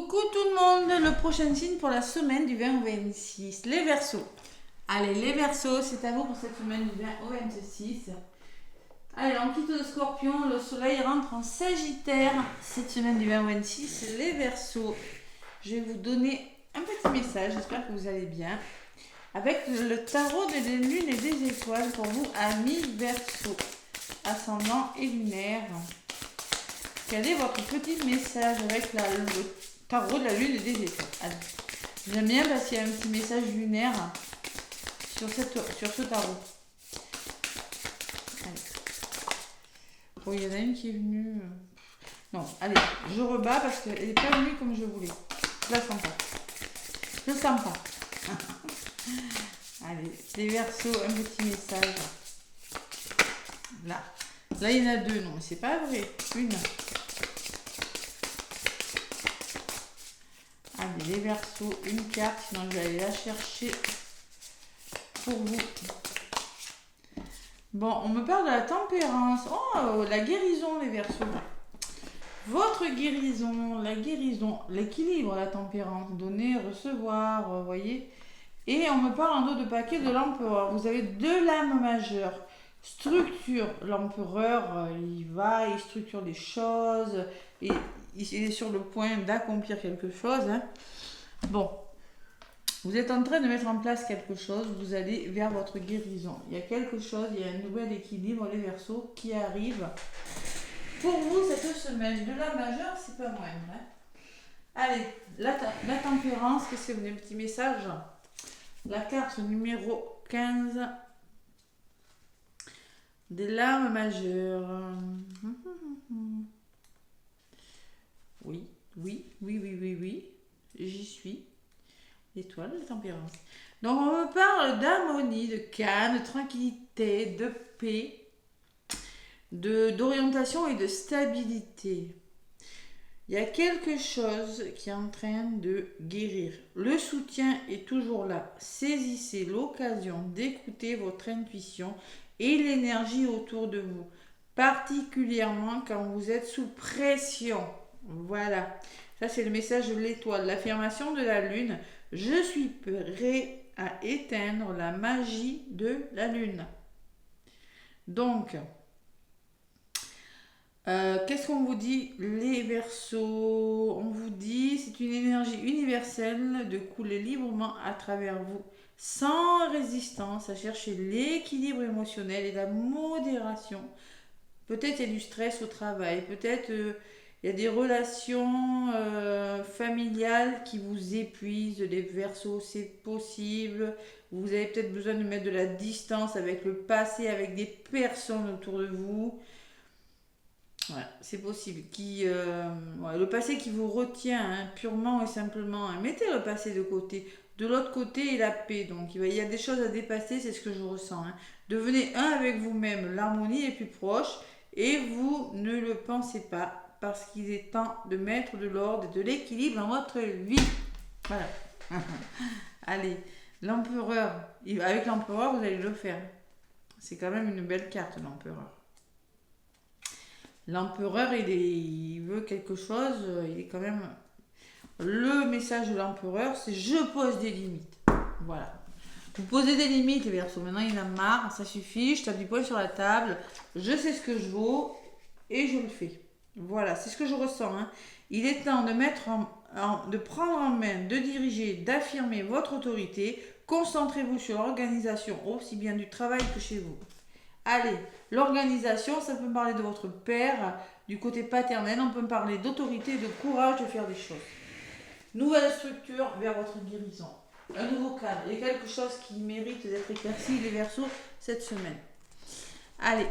Coucou tout le monde, le prochain signe pour la semaine du 20 au 26, les Verseaux. Allez, les Verseaux, c'est à vous pour cette semaine du 20 au 26. Allez, on quitte le Scorpion, le soleil rentre en Sagittaire. Cette semaine du 20 au 26, les Verseaux. Je vais vous donner un petit message, j'espère que vous allez bien. Avec le tarot des lunes et des étoiles pour vous, amis Verseaux, ascendant et lunaire. Quel est votre petit message avec le tarot de la lune et des étoiles? J'aime bien parce qu'il y a un petit message lunaire sur ce tarot. Allez. Bon, il y en a une qui est venue. Non, allez, je rebats parce qu'elle n'est pas venue comme je voulais. Je la sens pas. Je le sens pas. Allez, les Verseaux, un petit message. Là. Là, il y en a deux. Non, c'est pas vrai. Une. Allez, les Verseaux, une carte, sinon je vais aller la chercher pour vous. Bon, on me parle de la tempérance. Oh, la guérison, les Verseaux. Votre guérison, la guérison, l'équilibre, la tempérance, donner, recevoir, vous voyez. Et on me parle en dos de paquet de l'empereur. Vous avez deux lames majeures. Structure, l'empereur, il structure des choses, et il est sur le point d'accomplir quelque chose. Hein. Bon, vous êtes en train de mettre en place quelque chose, vous allez vers votre guérison. Il y a quelque chose, il y a un nouvel équilibre, les Verseaux, qui arrive pour vous cette semaine. De la majeure, c'est pas moins. Hein. Allez, la tempérance, qu'est-ce que vous avez un petit message? La carte numéro 15. Des lames majeures. Oui. J'y suis. L'étoile de la tempérance. Donc on me parle d'harmonie, de calme, de tranquillité, de paix, d'orientation et de stabilité. Il y a quelque chose qui est en train de guérir. Le soutien est toujours là. Saisissez l'occasion d'écouter votre intuition et l'énergie autour de vous, particulièrement quand vous êtes sous pression. Voilà, ça c'est le message de l'étoile, l'affirmation de la lune. Je suis prêt à éteindre la magie de la lune. Donc, qu'est-ce qu'on vous dit, les Verseaux? On vous dit, c'est une énergie universelle de couler librement à travers vous, sans résistance, à chercher l'équilibre émotionnel et la modération. Peut-être il y a du stress au travail, peut-être il y a des relations familiales qui vous épuisent, les Verseaux, c'est possible. Vous avez peut-être besoin de mettre de la distance avec le passé, avec des personnes autour de vous. Ouais, c'est possible. Le passé qui vous retient hein, purement et simplement. Hein. Mettez le passé de côté. De l'autre côté est la paix. Donc il y a des choses à dépasser, c'est ce que je ressens. Hein. Devenez un avec vous-même. L'harmonie est plus proche et vous ne le pensez pas parce qu'il est temps de mettre de l'ordre et de l'équilibre dans votre vie. Voilà. Allez, l'empereur. Avec l'empereur, vous allez le faire. C'est quand même une belle carte, l'empereur. L'empereur, il veut quelque chose, il est quand même... Le message de l'empereur, c'est je pose des limites. Voilà. Vous posez des limites, les Verseaux. Maintenant, il en a marre, ça suffit, je tape du poing sur la table, je sais ce que je vaux et je le fais. Voilà, c'est ce que je ressens. Hein. Il est temps de de prendre en main, de diriger, d'affirmer votre autorité. Concentrez-vous sur l'organisation, aussi bien du travail que chez vous. Allez, l'organisation, ça peut me parler de votre père, du côté paternel, on peut me parler d'autorité, de courage de faire des choses. Nouvelle structure vers votre guérison. Un nouveau cadre. Il y a quelque chose qui mérite d'être éclairci, les Verseaux, cette semaine. Allez,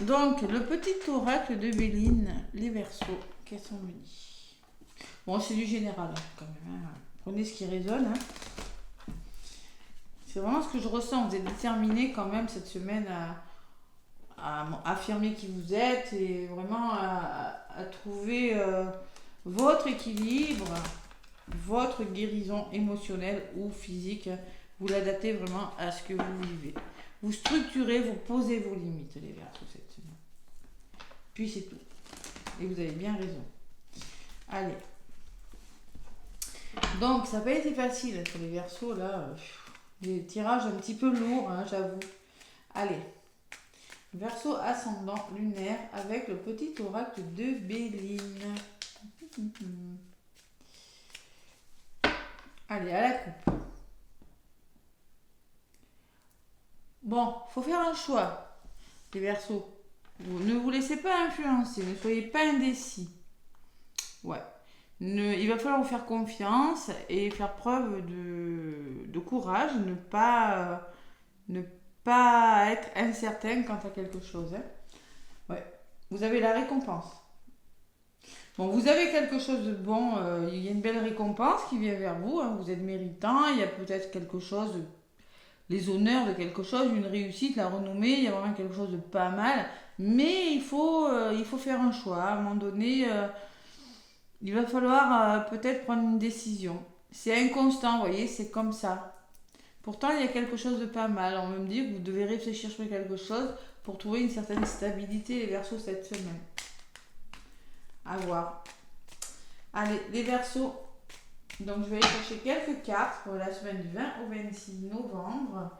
donc le petit oracle de Béline, les Verseaux, qu'est-ce qu'on me dit? Bon, c'est du général, hein, quand même. Hein. Prenez ce qui résonne. Hein. C'est vraiment ce que je ressens. Vous êtes déterminé quand même cette semaine à affirmer qui vous êtes et vraiment à trouver votre équilibre, votre guérison émotionnelle ou physique. Vous l'adaptez vraiment à ce que vous vivez. Vous structurez, vous posez vos limites, les Verseaux, cette semaine. Puis c'est tout. Et vous avez bien raison. Allez. Donc, ça n'a pas été facile pour les Verseaux, là. Des tirages un petit peu lourds, hein, j'avoue. Allez. Verseau ascendant lunaire avec le petit oracle de Béline. Allez, à la coupe. Bon, faut faire un choix, les Verseaux. Ne vous laissez pas influencer, ne soyez pas indécis. Ouais. Il va falloir vous faire confiance et faire preuve de courage, ne pas être incertain quant à quelque chose. Hein. Ouais. Vous avez la récompense. Bon, vous avez quelque chose de bon, il y a une belle récompense qui vient vers vous, hein, vous êtes méritant, il y a peut-être quelque chose, les honneurs de quelque chose, une réussite, la renommée, il y a vraiment quelque chose de pas mal, mais il faut faire un choix. À un moment donné, il va falloir peut-être prendre une décision. C'est inconstant, vous voyez, c'est comme ça. Pourtant, il y a quelque chose de pas mal. On me dit que vous devez réfléchir sur quelque chose pour trouver une certaine stabilité, les Verseaux, cette semaine. À voir. Allez, les Verseaux. Donc, je vais aller chercher quelques cartes pour la semaine du 20 au 26 novembre.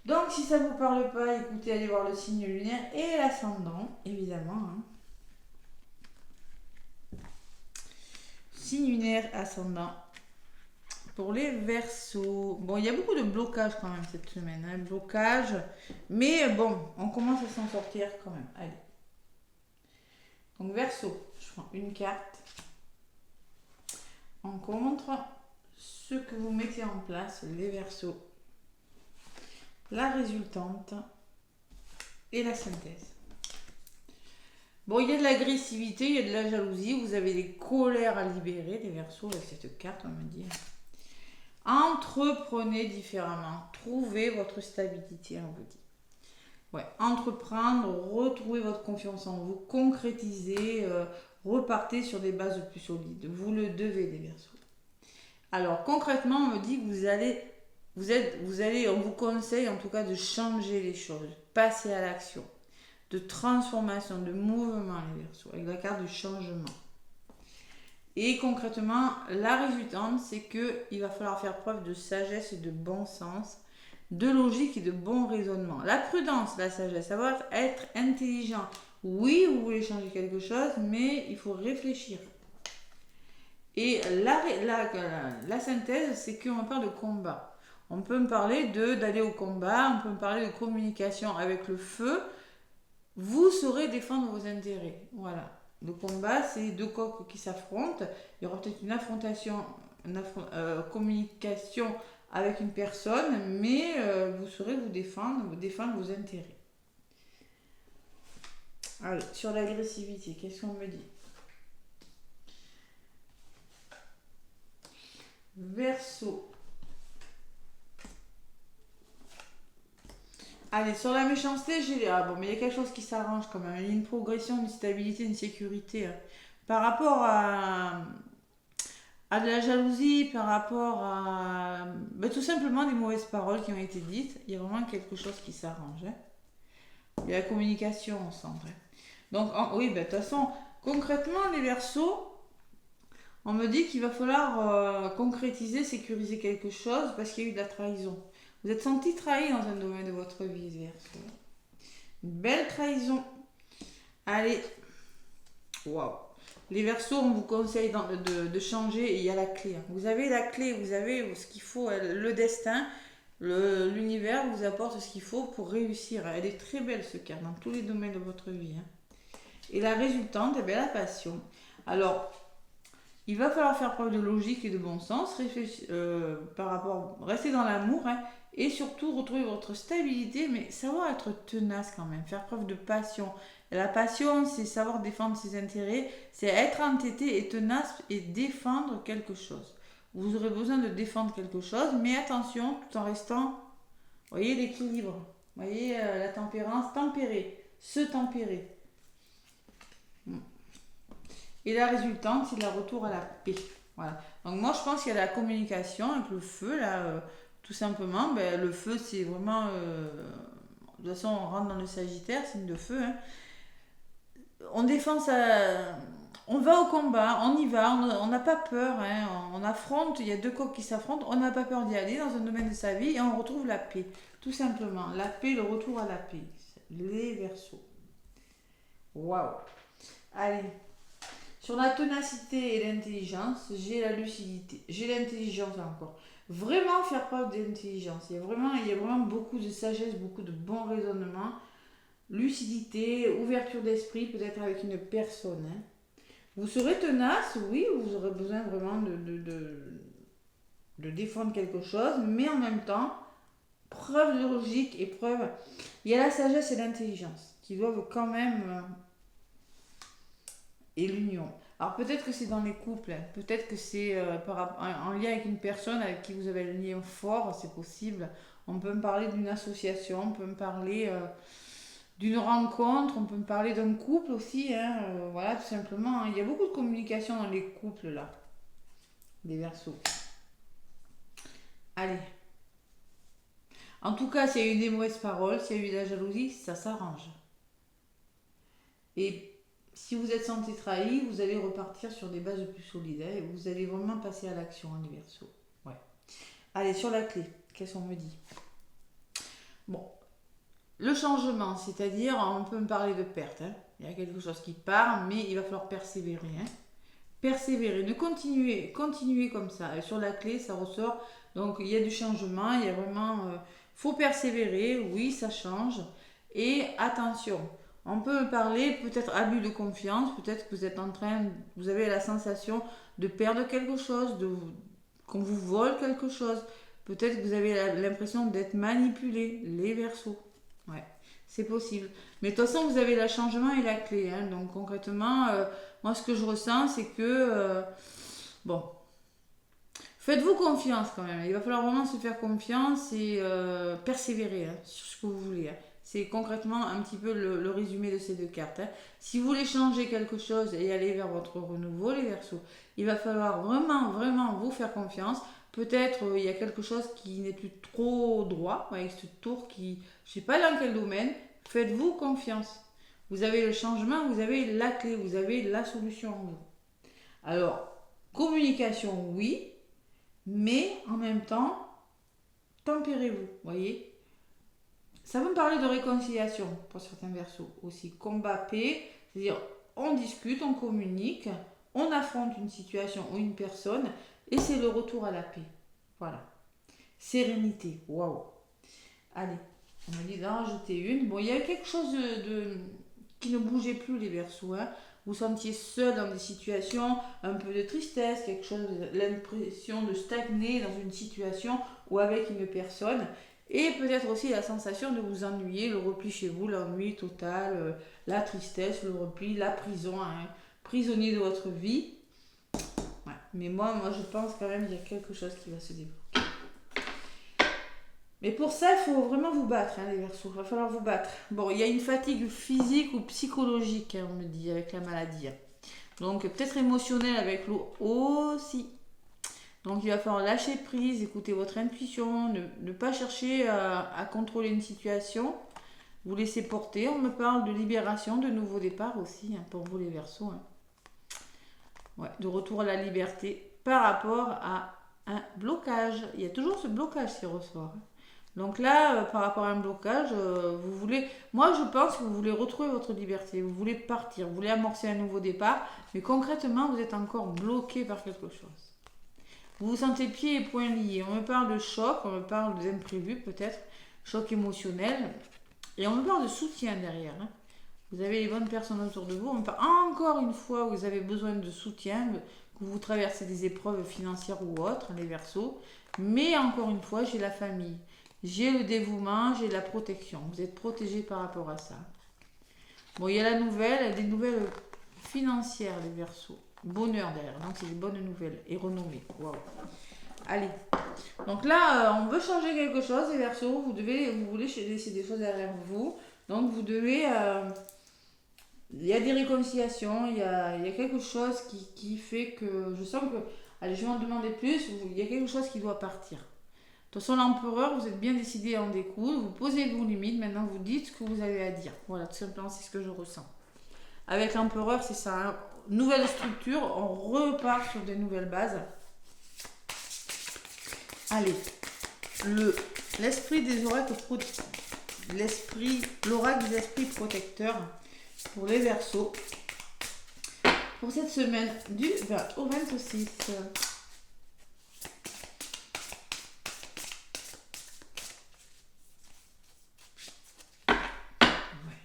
Donc, si ça ne vous parle pas, écoutez, allez voir le signe lunaire et l'ascendant, évidemment. Hein. Signe lunaire, ascendant. Pour les Verseaux. Bon, il y a beaucoup de blocages quand même cette semaine. Hein, blocage. Mais bon, on commence à s'en sortir quand même. Allez. Donc, Verseau. Je prends une carte. On contre ce que vous mettez en place, les Verseaux. La résultante et la synthèse. Bon, il y a de l'agressivité, il y a de la jalousie, vous avez des colères à libérer, les Verseaux, avec cette carte, on me dit. Entreprenez différemment, trouvez votre stabilité, on vous dit. Ouais, entreprendre, retrouver votre confiance en vous, concrétiser, repartez sur des bases plus solides. Vous le devez, les Verseaux. Alors, concrètement, on me dit que on vous conseille en tout cas de changer les choses, passer à l'action, de transformation, de mouvement, les Verseaux, avec la carte du changement. Et concrètement, la résultante, c'est qu'il va falloir faire preuve de sagesse et de bon sens, de logique et de bon raisonnement. La prudence, la sagesse, ça va être intelligent. Oui, vous voulez changer quelque chose, mais il faut réfléchir. Et la synthèse, c'est qu'on parle de combat. On peut me parler d'aller au combat, on peut me parler de communication avec le feu. Vous saurez défendre vos intérêts. Voilà. Le combat, c'est deux coqs qui s'affrontent. Il y aura peut-être une communication avec une personne, mais vous saurez vous défendre vos intérêts. Allez, sur l'agressivité, qu'est-ce qu'on me dit? Verseau. Allez, sur la méchanceté, j'ai... Ah bon, mais il y a quelque chose qui s'arrange quand même. Il y a une progression, une stabilité, une sécurité. Hein. Par rapport à de la jalousie, par rapport à... tout simplement des mauvaises paroles qui ont été dites, il y a vraiment quelque chose qui s'arrange. Hein. Il y a la communication ensemble. Hein. Donc, oui, de toute façon, concrètement, les Verseaux, on me dit qu'il va falloir concrétiser, sécuriser quelque chose parce qu'il y a eu de la trahison. Vous êtes senti trahi dans un domaine de votre vie, Verseau. Une belle trahison. Allez. Waouh. Les Verseaux, on vous conseille de changer et il y a la clé. Vous avez la clé, vous avez ce qu'il faut. Le destin, l'univers vous apporte ce qu'il faut pour réussir. Elle est très belle, ce carte, dans tous les domaines de votre vie. Hein. Et la résultante, la passion. Alors, il va falloir faire preuve de logique et de bon sens, rester dans l'amour, hein, et surtout retrouver votre stabilité, mais savoir être tenace quand même, faire preuve de passion. Et la passion, c'est savoir défendre ses intérêts, c'est être entêté et tenace et défendre quelque chose. Vous aurez besoin de défendre quelque chose, mais attention, tout en restant, vous voyez l'équilibre, vous voyez la tempérance, tempérer, se tempérer. Et la résultante, c'est le retour à la paix. Voilà. Donc moi, je pense qu'il y a la communication avec le feu, là, tout simplement. Le feu, c'est vraiment... de toute façon, on rentre dans le Sagittaire, signe de feu. Hein. On défend On va au combat, on y va, on n'a pas peur, hein, on affronte, il y a deux coqs qui s'affrontent, on n'a pas peur d'y aller dans un domaine de sa vie et on retrouve la paix. Tout simplement, la paix, le retour à la paix. Les Verseaux. Waouh. Allez, sur la ténacité et l'intelligence, j'ai la lucidité, j'ai l'intelligence encore. Vraiment faire preuve d'intelligence. Il y a vraiment beaucoup de sagesse, beaucoup de bon raisonnement, lucidité, ouverture d'esprit, peut-être avec une personne, hein. Vous serez tenace, oui, vous aurez besoin vraiment de défendre quelque chose, mais en même temps, preuve de logique et preuve. Il y a la sagesse et l'intelligence qui doivent quand même. Et l'union. Alors peut-être que c'est dans les couples, hein. Peut-être que c'est en lien avec une personne avec qui vous avez un lien fort, c'est possible. On peut me parler d'une association, on peut me parler d'une rencontre, on peut me parler d'un couple aussi, hein, voilà, tout simplement, hein. Il y a beaucoup de communication dans les couples là, des Verseaux. Allez. En tout cas, s'il y a eu des mauvaises paroles, s'il y a eu de la jalousie, ça s'arrange. Et si vous êtes senti trahi, vous allez repartir sur des bases plus solides, hein, et vous allez vraiment passer à l'action, hein, les Verseaux. Ouais. Allez, sur la clé, qu'est-ce qu'on me dit? Bon, le changement, c'est-à-dire, on peut me parler de perte, hein. Il y a quelque chose qui part, mais il va falloir persévérer, hein. Persévérer, ne continuer comme ça. Et sur la clé, ça ressort. Donc, il y a du changement, il y a vraiment. Faut persévérer, oui, ça change. Et attention, on peut me parler peut-être abus de confiance, peut-être que vous avez la sensation de perdre quelque chose, qu'on vous vole quelque chose. Peut-être que vous avez l'impression d'être manipulé, les Verseaux. Ouais, c'est possible. Mais de toute façon, vous avez le changement et la clé, hein. Donc concrètement, moi ce que je ressens, c'est que, bon, faites-vous confiance quand même. Il va falloir vraiment se faire confiance et persévérer, hein, sur ce que vous voulez, hein. C'est concrètement un petit peu le résumé de ces deux cartes, hein. Si vous voulez changer quelque chose et aller vers votre renouveau, les Verseaux, il va falloir vraiment, vraiment vous faire confiance. Peut-être il y a quelque chose qui n'est plus trop droit, avec cette tour qui, je ne sais pas dans quel domaine, faites-vous confiance. Vous avez le changement, vous avez la clé, vous avez la solution en vous. Alors, communication, oui, mais en même temps, tempérez-vous, voyez. Ça veut me parler de réconciliation pour certains Verseaux aussi. Combat, paix, c'est-à-dire on discute, on communique, on affronte une situation ou une personne et c'est le retour à la paix. Voilà. Sérénité, waouh. Allez, on m'a dit d'en rajouter une. Bon, il y avait quelque chose qui ne bougeait plus, les Verseaux, hein. Vous sentiez seul dans des situations, un peu de tristesse, quelque chose, l'impression de stagner dans une situation ou avec une personne. Et peut-être aussi la sensation de vous ennuyer, le repli chez vous, l'ennui total, la tristesse, le repli, la prison, hein, prisonnier de votre vie. Ouais. Mais moi, je pense quand même qu'il y a quelque chose qui va se débloquer. Mais pour ça, il faut vraiment vous battre, hein, les Verseaux. Il va falloir vous battre. Bon, il y a une fatigue physique ou psychologique, hein, on me dit, avec la maladie, hein. Donc, peut-être émotionnelle avec l'eau aussi. Donc, il va falloir lâcher prise, écouter votre intuition, ne pas chercher à contrôler une situation. Vous laisser porter. On me parle de libération, de nouveau départ aussi, hein, pour vous, les Verseaux, hein. Ouais, de retour à la liberté par rapport à un blocage. Il y a toujours ce blocage qui ressort, hein. Donc là, par rapport à un blocage, vous voulez... Moi, je pense que vous voulez retrouver votre liberté. Vous voulez partir. Vous voulez amorcer un nouveau départ. Mais concrètement, vous êtes encore bloqué par quelque chose. Vous vous sentez pieds et poings liés. On me parle de choc. On me parle d'imprévu, peut-être. Choc émotionnel. Et on me parle de soutien derrière, hein. Vous avez les bonnes personnes autour de vous. On me parle encore une fois, vous avez besoin de soutien, que vous traversez des épreuves financières ou autres, les Verseaux. Mais encore une fois, j'ai la famille. J'ai le dévouement, j'ai la protection. Vous êtes protégé par rapport à ça. Bon, il y a la nouvelle, des nouvelles financières, les Verseaux. Bonheur derrière, donc c'est des bonnes nouvelles et renommées. Waouh. Allez. Donc là, on veut changer quelque chose, les Verseaux. Vous voulez laisser des choses derrière vous. Donc vous devez... il y a des réconciliations, il y a quelque chose qui fait que... Je sens que... Allez, je vais en demander plus. Il y a quelque chose qui doit partir. De toute façon, l'empereur, vous êtes bien décidé à en découdre, vous posez vos limites, maintenant vous dites ce que vous avez à dire. Voilà, tout simplement, c'est ce que je ressens. Avec l'empereur, c'est ça. Hein. Nouvelle structure, on repart sur des nouvelles bases. Allez, l'esprit des oracles, l'oracle des esprits protecteurs pour les Verseaux. Pour cette semaine du 20 au 26.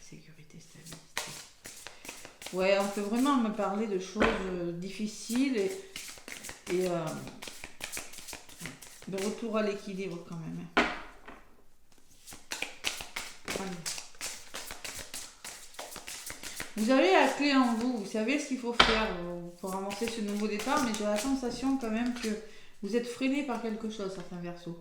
Sécurité, stabilité. Ouais, on peut vraiment me parler de choses difficiles et de retour à l'équilibre quand même. Allez. Vous avez la clé en vous, vous savez ce qu'il faut faire pour amorcer ce nouveau départ, mais j'ai la sensation quand même que vous êtes freiné par quelque chose, certains Verseaux.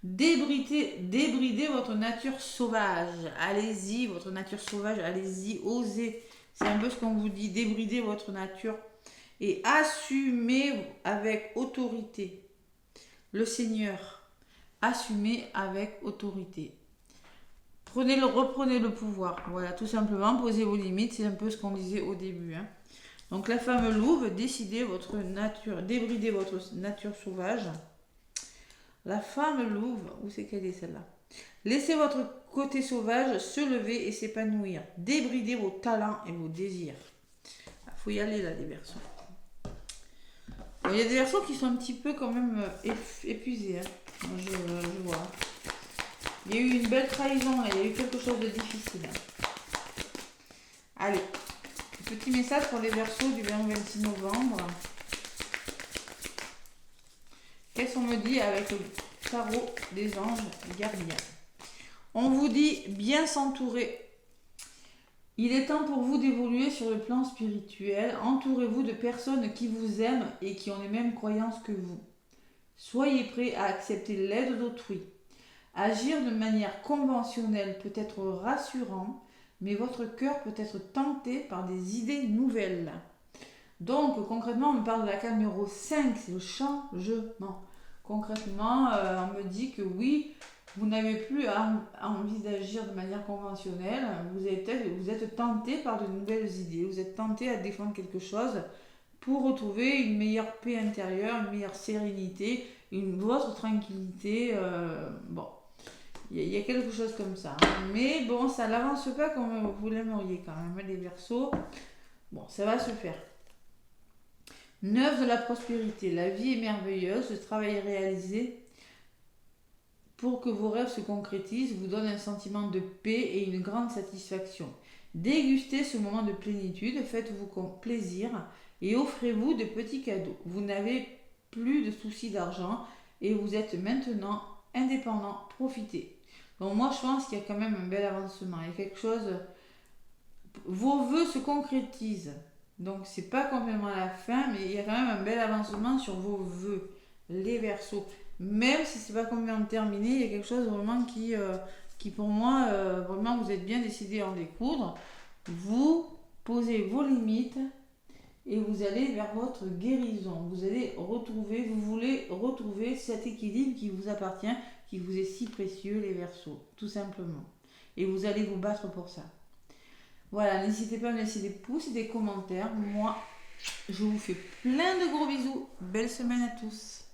Débridez votre nature sauvage. Allez-y, votre nature sauvage, allez-y, osez. C'est un peu ce qu'on vous dit, débridez votre nature et assumez avec autorité. Le Seigneur, assumez avec autorité. Reprenez le pouvoir. Voilà, tout simplement, posez vos limites. C'est un peu ce qu'on disait au début. Hein. Donc la femme louve, débridez votre nature sauvage. La femme louve, où c'est qu'elle est celle-là? Laissez votre côté sauvage se lever et s'épanouir. Débridez vos talents et vos désirs. Il faut y aller là, les Verseaux. Il y a des Verseaux qui sont un petit peu quand même épuisés. Hein. Je vois. Il y a eu une belle trahison, il y a eu quelque chose de difficile. Allez, petit message pour les Verseaux du 20 au 26 novembre. Qu'est-ce qu'on me dit avec le tarot des anges gardiens? On vous dit bien s'entourer. Il est temps pour vous d'évoluer sur le plan spirituel. Entourez-vous de personnes qui vous aiment et qui ont les mêmes croyances que vous. Soyez prêts à accepter l'aide d'autrui. Agir de manière conventionnelle peut être rassurant, mais votre cœur peut être tenté par des idées nouvelles. Donc, concrètement, on me parle de la carte numéro 5, c'est le changement. Concrètement, on me dit que oui, vous n'avez plus envie d'agir de manière conventionnelle, vous êtes tenté par de nouvelles idées, vous êtes tenté à défendre quelque chose pour retrouver une meilleure paix intérieure, une meilleure sérénité, votre tranquillité. Bon, il y a quelque chose comme ça. Hein. Mais bon, ça n'avance pas comme vous l'aimeriez quand même, les Verseaux. Bon, ça va se faire. 9 de la prospérité. La vie est merveilleuse, le travail est réalisé pour que vos rêves se concrétisent, vous donne un sentiment de paix et une grande satisfaction. Dégustez ce moment de plénitude, faites-vous plaisir et offrez-vous de petits cadeaux. Vous n'avez plus de soucis d'argent et vous êtes maintenant indépendant. Profitez. Donc moi je pense qu'il y a quand même un bel avancement. Il y a quelque chose... Vos vœux se concrétisent. Donc c'est pas complètement à la fin, mais il y a quand même un bel avancement sur vos vœux, les Verseaux. Même si c'est pas complètement terminé, il y a quelque chose vraiment qui pour moi, vraiment vous êtes bien décidé à en découdre. Vous posez vos limites et vous allez vers votre guérison. Vous voulez retrouver cet équilibre qui vous appartient, qui vous est si précieux, les Verseaux, tout simplement. Et vous allez vous battre pour ça. Voilà, n'hésitez pas à me laisser des pouces et des commentaires. Moi, je vous fais plein de gros bisous. Belle semaine à tous.